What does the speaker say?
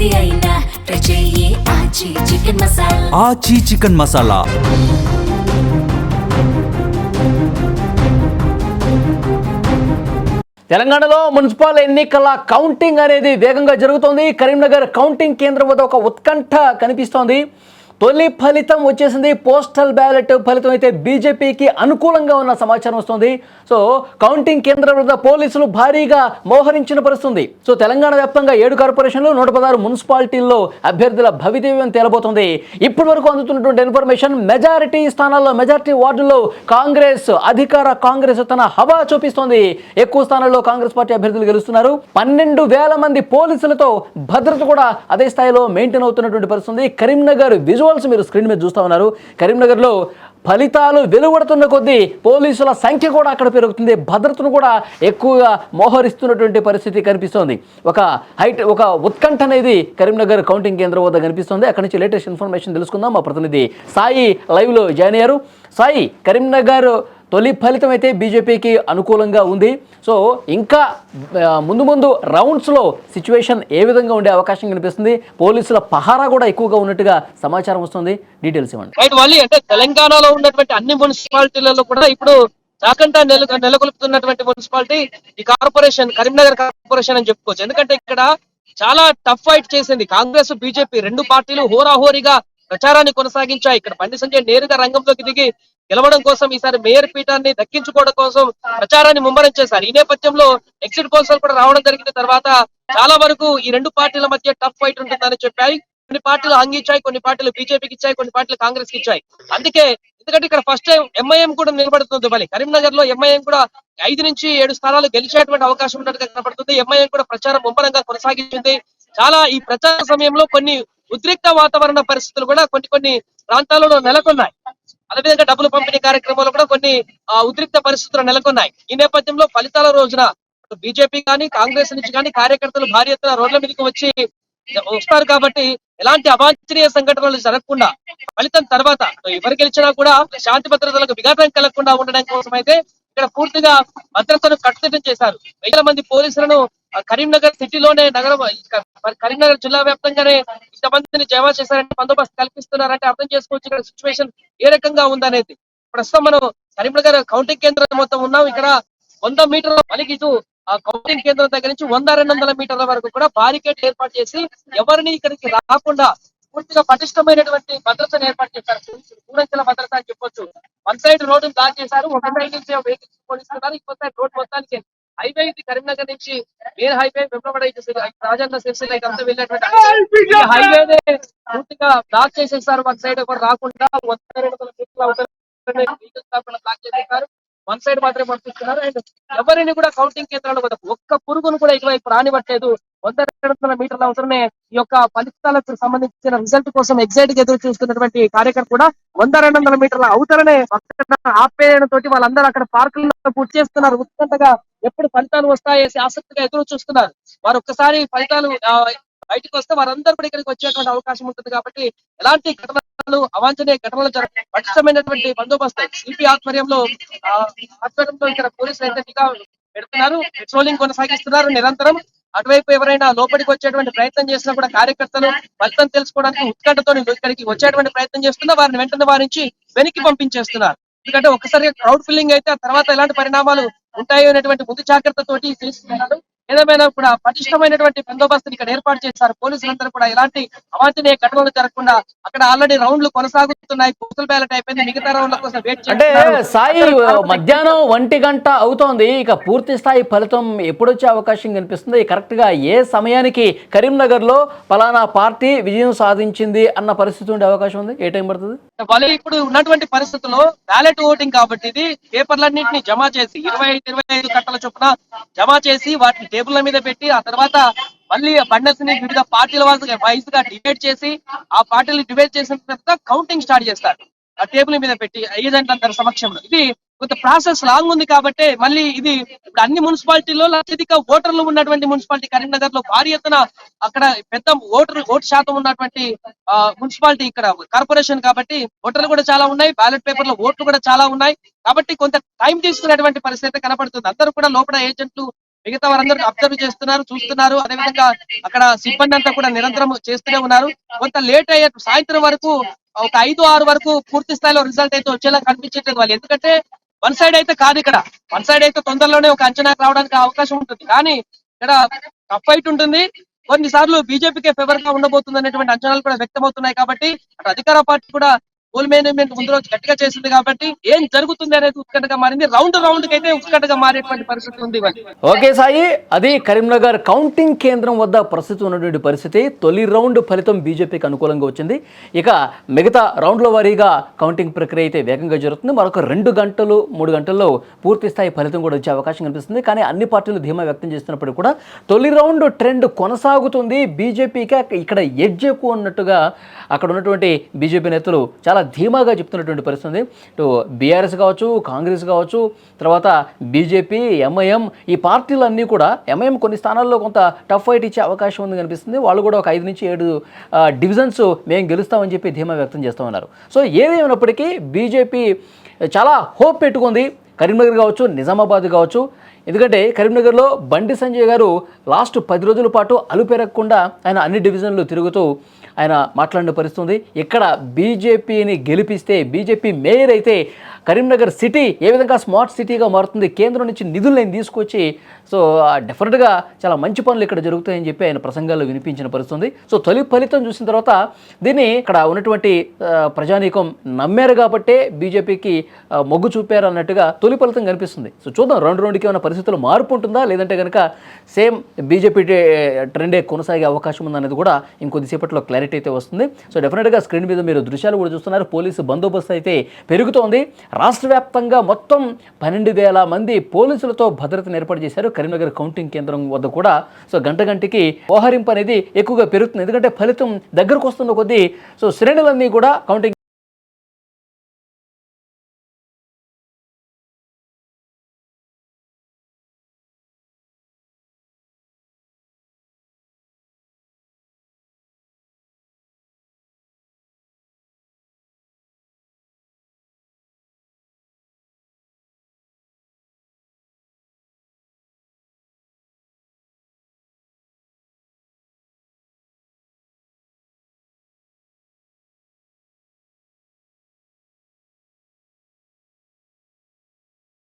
ఏది అయినా ట్రై చెయ్యి ఆచి చికెన్ మసాలా. ఆచి చికెన్ మసాలా. తెలంగాణలో మున్సిపల్ ఎన్నికల కౌంటింగ్ అనేది వేగంగా జరుగుతోంది. కరీంనగర్ కౌంటింగ్ కేంద్రం వద్ద ఒక ఉత్కంఠ కనిపిస్తోంది. తొలి ఫలితం వచ్చేసింది. పోస్టల్ బ్యాలెట్ ఫలితం అయితే బీజేపీకి అనుకూలంగా ఉన్న సమాచారం వస్తుంది. సో కౌంటింగ్ కేంద్రం వద్ద పోలీసులు భారీగా మోహరించిన పరిస్థితుంది. సో తెలంగాణ వ్యాప్తంగా 7 కార్పొరేషన్లు 116 మున్సిపాలిటీల్లో అభ్యర్థుల భవితవ్యం తేలబోతుంది. ఇప్పటి వరకు అందుతున్నటువంటి ఇన్ఫర్మేషన్ మెజారిటీ స్థానాల్లో, మెజారిటీ వార్డుల్లో అధికార కాంగ్రెస్ తన హవా చూపిస్తోంది. ఎక్కువ స్థానాల్లో కాంగ్రెస్ పార్టీ అభ్యర్థులు గెలుస్తున్నారు. 12,000 మంది పోలీసులతో భద్రత కూడా అదే స్థాయిలో మెయింటైన్ అవుతున్నటువంటి పరిస్థితుంది. కరీంనగర్ విజువల్స్ మీరు స్క్రీన్ మీద చూస్తా ఉన్నారు. కరీంనగర్లో ఫలితాలు వెలువడుతున్న కొద్దీ పోలీసుల సంఖ్య కూడా అక్కడ పెరుగుతుంది. భద్రతను కూడా ఎక్కువగా మోహరిస్తున్నటువంటి పరిస్థితి కనిపిస్తోంది. ఒక ఉత్కంఠ అనేది కరీంనగర్ కౌంటింగ్ కేంద్రం వద్ద కనిపిస్తుంది. అక్కడి నుంచి లేటెస్ట్ ఇన్ఫర్మేషన్ తెలుసుకుందాం. మా ప్రతినిధి సాయి లైవ్లో జాయిన్ అయ్యారు. సాయి, కరీంనగర్ తొలి ఫలితం అయితే బీజేపీకి అనుకూలంగా ఉంది. సో ఇంకా ముందు రౌండ్స్లో సిచ్యువేషన్ ఏ విధంగా ఉండే అవకాశం కనిపిస్తుంది? పోలీసుల పహారా కూడా ఎక్కువగా ఉన్నట్టుగా సమాచారం వస్తుంది. డీటెయిల్స్ ఇవ్వండి. అంటే తెలంగాణలో ఉన్నటువంటి అన్ని మున్సిపాలిటీలలో కూడా ఇప్పుడు చాకంట నెలకొల్పుతున్నటువంటి మున్సిపాలిటీ ఈ కార్పొరేషన్, కరీంనగర్ కార్పొరేషన్ అని చెప్పుకోవచ్చు. ఎందుకంటే ఇక్కడ చాలా టఫ్ ఫైట్ చేసింది కాంగ్రెస్, బీజేపీ రెండు పార్టీలు హోరాహోరీగా ప్రచారాన్ని కొనసాగించాయి. ఇక్కడ బండి సంజయ్ నేరుగా రంగంలోకి దిగి గెలవడం కోసం, ఈసారి మేయర్ పీఠాన్ని దక్కించుకోవడం కోసం ప్రచారాన్ని ముమ్మరం చేశారు. ఈ నేపథ్యంలో ఎగ్జిట్ పోల్స్ కూడా రావడం జరిగిన తర్వాత చాలా వరకు ఈ రెండు పార్టీల మధ్య టఫ్ ఫైట్ ఉంటుందని చెప్పాయి. కొన్ని పార్టీలు అంగిచ్చాయి, కొన్ని పార్టీలు బీజేపీకి ఇచ్చాయి, కొన్ని పార్టీలు కాంగ్రెస్ కి ఇచ్చాయి. ఎందుకంటే ఇక్కడ ఫస్ట్ టైం ఎంఐఎం కూడా నిలబడుతుంది. మళ్ళీ కరీంనగర్ లో ఎంఐఎం కూడా 5 నుంచి 7 స్థానాలు గెలిచేటువంటి అవకాశం ఉన్నట్టుగా కనబడుతుంది. ఎంఐఎం కూడా ప్రచారం ముమ్మరంగా కొనసాగించింది. ఈ ప్రచార సమయంలో కొన్ని ఉద్రిక్త వాతావరణ పరిస్థితులు కూడా కొన్ని ప్రాంతాలలో నెలకొన్నాయి. అదేవిధంగా డబ్బులు పంపిణీ కార్యక్రమాలు కూడా కొన్ని ఉద్రిక్త పరిస్థితులు నెలకొన్నాయి. ఈ నేపథ్యంలో ఫలితాల రోజున బీజేపీ కానీ కాంగ్రెస్ నుంచి కానీ కార్యకర్తలు భారీ ఎత్తున రోడ్ల మీదకి వస్తారు. కాబట్టి ఎలాంటి అవాంఛనీయ సంఘటనలు జరగకుండా ఫలితం తర్వాత ఎవరు గెలిచినా కూడా శాంతి భద్రతలకు విఘాతం కలగకుండా ఉండడం కోసం అయితే ఇక్కడ పూర్తిగా భద్రతను కట్టుదిట్టం చేశారు. 1000 మంది పోలీసులను కరీంనగర్ సిటీలోనే కరీంనగర్ జిల్లా వ్యాప్తంగానే ఇంతమందిని జమా చేశారంటే, బందోబస్తు కల్పిస్తున్నారంటే అర్థం చేసుకోవచ్చు ఇక్కడ సిచ్యువేషన్ ఏ రకంగా ఉందనేది. ప్రస్తుతం మనం కరీంనగర్ కౌంటింగ్ కేంద్రం మొత్తం ఉన్నాం. ఇక్కడ 100 మీటర్ల మనకి ఇటు ఆ కౌంటింగ్ కేంద్రం దగ్గర నుంచి 100-200 మీటర్ల వరకు కూడా బారికేడ్ ఏర్పాటు చేసి ఎవరిని ఇక్కడికి రాకుండా పూర్తిగా పటిష్టమైనటువంటి భద్రతను ఏర్పాటు చేశారు. దూరంచెల భద్రత అని చెప్పొచ్చు. వన్ సైడ్ రోడ్డు బ్లాక్ చేశారు, ఒక సైడ్ నుంచి వెహికల్స్ పోలీసున్నారు, ఇంకో సైడ్ రోడ్ మొత్తానికి హైవే ఇది కరీంనగర్ నుంచి మెయిన్ హైవే వెంబడ రాజన్న సిరిసిల్ల ఇదంతా వెళ్ళేటువంటి హైవేనే పూర్తిగా బ్లాక్ చేసేసారు. వన్ సైడ్ కూడా రాకుండా 100-200 బ్లాక్ చేసేసారు. వన్ సైడ్ మాత్రమే పంపిస్తున్నారు. అండ్ ఎవరిని కూడా కౌంటింగ్ కేంద్రాలు ఒక్క పురుగును కూడా ఇటువైపు రానివ్వట్లేదు. 100-200 మీటర్ల అవసరమే ఈ యొక్క ఫలితాలకు సంబంధించిన రిజల్ట్ కోసం ఎగ్జైట్ గా ఎదురు చూస్తున్నటువంటి కార్యకర్త కూడా 100-200 మీటర్ల అవతలనే ఆపేయడం తోటి వాళ్ళందరూ అక్కడ పార్కుల్లో పూర్తి చేస్తున్నారు. ఉత్కంఠగా ఎప్పుడు ఫలితాలు వస్తాయేసి ఆసక్తిగా ఎదురు చూస్తున్నారు. వారు ఒక్కసారి ఫలితాలు బయటకు వస్తే వారందరూ కూడా ఇక్కడికి వచ్చేటువంటి అవకాశం ఉంటుంది. కాబట్టి ఎలాంటి ఘటనలు, అవాంఛనీయ ఘటనలు పటిష్టమైనటువంటి బందోబస్తు సిపి ఆధ్వర్యంలో ఇక్కడ పోలీసులు అయితే నిఘా పెడుతున్నారు. పెట్రోలింగ్ కొనసాగిస్తున్నారు నిరంతరం. అటువైపు ఎవరైనా లోపలికి వచ్చేటువంటి ప్రయత్నం చేసినా కూడా కార్యకర్తలు ఫలితం తెలుసుకోవడానికి ఉత్కంఠతో ఇక్కడికి వచ్చేటువంటి ప్రయత్నం చేస్తున్నా వారిని వెంటనే వారించి వెనక్కి పంపించేస్తున్నారు. ఎందుకంటే ఒక్కసారిగా క్రౌడ్ ఫిల్లింగ్ అయితే ఆ తర్వాత ఎలాంటి పరిణామాలు ఉంటాయో అనేటువంటి ముందు జాగ్రత్తతోటి తీసుకున్నారు. ఏదేమైనా కూడా పటిష్టమైనటువంటి బందోబస్తుని ఇక్కడ ఏర్పాటు చేశారు. పోలీసులందరూ కూడా ఎలాంటి అవాంఛనీయ ఘటనలు జరగకుండా అక్కడ ఆల్రెడీ రౌండ్లు కొనసాగుతున్నాయి. పోస్టల్ బ్యాలెట్ అయిపోయింది, మిగతా రౌండ్ల కోసం వెయిట్ అంటే సాయి మధ్యాహ్నం 1 గంట అవుతోంది. ఇక పూర్తి స్థాయి ఫలితం ఎప్పుడొచ్చే అవకాశం కనిపిస్తుంది? కరెక్ట్ గా ఏ సమయానికి కరీంనగర్ లో పలానా పార్టీ విజయం సాధించింది అన్న పరిస్థితి ఉండే అవకాశం ఉంది? ఏ టైం పడుతుంది? వాళ్ళు ఇప్పుడు ఉన్నటువంటి పరిస్థితుల్లో బ్యాలెట్ ఓటింగ్ కాబట్టి ఇది పేపర్లన్నింటినీ జమ చేసి 25 కట్టల చొప్పున జమ చేసి వాటిని టేబుల్ల మీద పెట్టి ఆ తర్వాత మళ్ళీ బండల్స్ ని వివిధ పార్టీల వైజ్ గా డివైడ్ చేసి ఆ పార్టీలు డివైడ్ చేసిన తర్వాత కౌంటింగ్ స్టార్ట్ చేస్తారు ఆ టేబుల్ మీద పెట్టి ఏజెంట్లందరి సమక్షంలో. ఇది కొంత ప్రాసెస్ లాంగ్ ఉంది కాబట్టి మళ్ళీ ఇది ఇప్పుడు అన్ని మున్సిపాలిటీల్లో అత్యధిక ఓటర్లు ఉన్నటువంటి మున్సిపాలిటీ కరీంనగర్ లో భారీ ఎత్తున అక్కడ పెద్ద ఓటు శాతం ఉన్నటువంటి మున్సిపాలిటీ ఇక్కడ కార్పొరేషన్ కాబట్టి ఓటర్లు కూడా చాలా ఉన్నాయి, బ్యాలెట్ పేపర్ లో ఓట్లు కూడా చాలా ఉన్నాయి. కాబట్టి కొంత టైం తీసుకునేటువంటి పరిస్థితి కనబడుతుంది. అందరూ కూడా లోపల ఏజెంట్లు మిగతా వారందరూ అబ్జర్వ్ చేస్తున్నారు, చూస్తున్నారు. అదేవిధంగా అక్కడ సిబ్బంది అంతా కూడా నిరంతరం చేస్తూనే ఉన్నారు. కొంత లేట్ అయ్యే సాయంత్రం వరకు ఒక 5-6 వరకు పూర్తి స్థాయిలో రిజల్ట్ అయితే వచ్చేలా కనిపించట్లేదు వాళ్ళు. ఎందుకంటే వన్ సైడ్ అయితే కాదు ఇక్కడ. వన్ సైడ్ అయితే తొందరలోనే ఒక అంచనాకు రావడానికి అవకాశం ఉంటుంది. కానీ ఇక్కడ టఫ్ ఫైట్ ఉంటుంది. కొన్నిసార్లు బీజేపీకే ఫేవర్ గా ఉండబోతుంది అనేటువంటి అంచనాలు కూడా వ్యక్తమవుతున్నాయి. కాబట్టి అటు అధికార పార్టీ కూడా పోల్ మేనేజ్మెంట్ ముందు రోజు గట్టిగా చేసింది కాబట్టి ఏం జరుగుతుంది అనేది ఉత్కంఠగా మారింది. రౌండ్ కి అయితే ఉత్కంఠగా మారేటువంటి పరిస్థితి ఉంది. ఓకే సాయి, అది కరీంనగర్ కౌంటింగ్ కేంద్రం వద్ద ప్రస్తుతం ఉన్నటువంటి పరిస్థితి. తొలి రౌండ్ ఫలితం బీజేపీకి అనుకూలంగా వచ్చింది. ఇక మిగతా రౌండ్ల వారీగా కౌంటింగ్ ప్రక్రియ అయితే వేగంగా జరుగుతుంది. మరొక 2 గంటలు 3 గంటల్లో పూర్తి స్థాయి ఫలితం కూడా వచ్చే అవకాశం కనిపిస్తుంది. కానీ అన్ని పార్టీలు ధీమా వ్యక్తం చేస్తున్నప్పుడు కూడా తొలి రౌండ్ ట్రెండ్ కొనసాగుతుంది. బీజేపీకి ఇక్కడ ఎడ్జ్ ఎక్కువ ఉన్నట్టుగా అక్కడ ఉన్నటువంటి బీజేపీ నేతలు చాలా ధీమాగా చెప్తున్నటువంటి పరిస్థితి ఉంది. ఇటు బీఆర్ఎస్ కావచ్చు, కాంగ్రెస్ కావచ్చు, తర్వాత బీజేపీ, ఎంఐఎం, ఈ పార్టీలన్నీ కూడా ఎంఐఎం కొన్ని స్థానాల్లో కొంత టఫ్ ఫైట్ ఇచ్చే అవకాశం ఉంది కనిపిస్తుంది. వాళ్ళు కూడా ఒక 5 నుంచి 7 డివిజన్స్ మేము గెలుస్తామని చెప్పి ధీమా వ్యక్తం చేస్తూ ఉన్నారు. సో ఏదేమైనప్పటికీ బీజేపీ చాలా హోప్ పెట్టుకుంది. కరీంనగర్ కావచ్చు, నిజామాబాద్ కావచ్చు. ఎందుకంటే కరీంనగర్లో బండి సంజయ్ గారు లాస్ట్ 10 రోజుల పాటు అలుపెరగకుండా ఆయన అన్ని డివిజన్లు తిరుగుతూ ఆయన మాట్లాడిన పరిస్థితుంది. ఇక్కడ బీజేపీని గెలిపిస్తే, బీజేపీ మేయర్ అయితే కరీంనగర్ సిటీ ఏ విధంగా స్మార్ట్ సిటీగా మారుతుంది, కేంద్రం నుంచి నిధులను తీసుకొచ్చి సో డెఫినెట్గా చాలా మంచి పనులు ఇక్కడ జరుగుతాయని చెప్పి ఆయన ప్రసంగాల్లో వినిపించిన పరిస్థితుంది. సో తొలి ఫలితం చూసిన తర్వాత దీన్ని ఇక్కడ ఉన్నటువంటి ప్రజానీకం నమ్మారు కాబట్టే బీజేపీకి మొగ్గు చూపారు అన్నట్టుగా తొలి ఫలితం కనిపిస్తుంది. సో చూద్దాం రౌండ్కి ఏమైనా పరిస్థితుల్లో మార్పు ఉంటుందా, లేదంటే కనుక సేమ్ బీజేపీ ట్రెండే కొనసాగే అవకాశం ఉందనేది కూడా ఇంకొద్దిసేపట్లో క్లారిటీ అయితే వస్తుంది. సో డెఫినెట్గా స్క్రీన్ మీద మీరు దృశ్యాలు కూడా చూస్తున్నారు. పోలీసు బందోబస్తు అయితే పెరుగుతోంది. రాష్ట్ర వ్యాప్తంగా మొత్తం 12,000 మంది పోలీసులతో భద్రతను ఏర్పాటు చేశారు కరీంనగర్ కౌంటింగ్ కేంద్రం వద్ద కూడా. సో గంటకి ఓహరింపు అనేది ఎక్కువగా పెరుగుతుంది. ఎందుకంటే ఫలితం దగ్గరకు వస్తున్న కొద్దీ సో శ్రేణులన్నీ కూడా కౌంటింగ్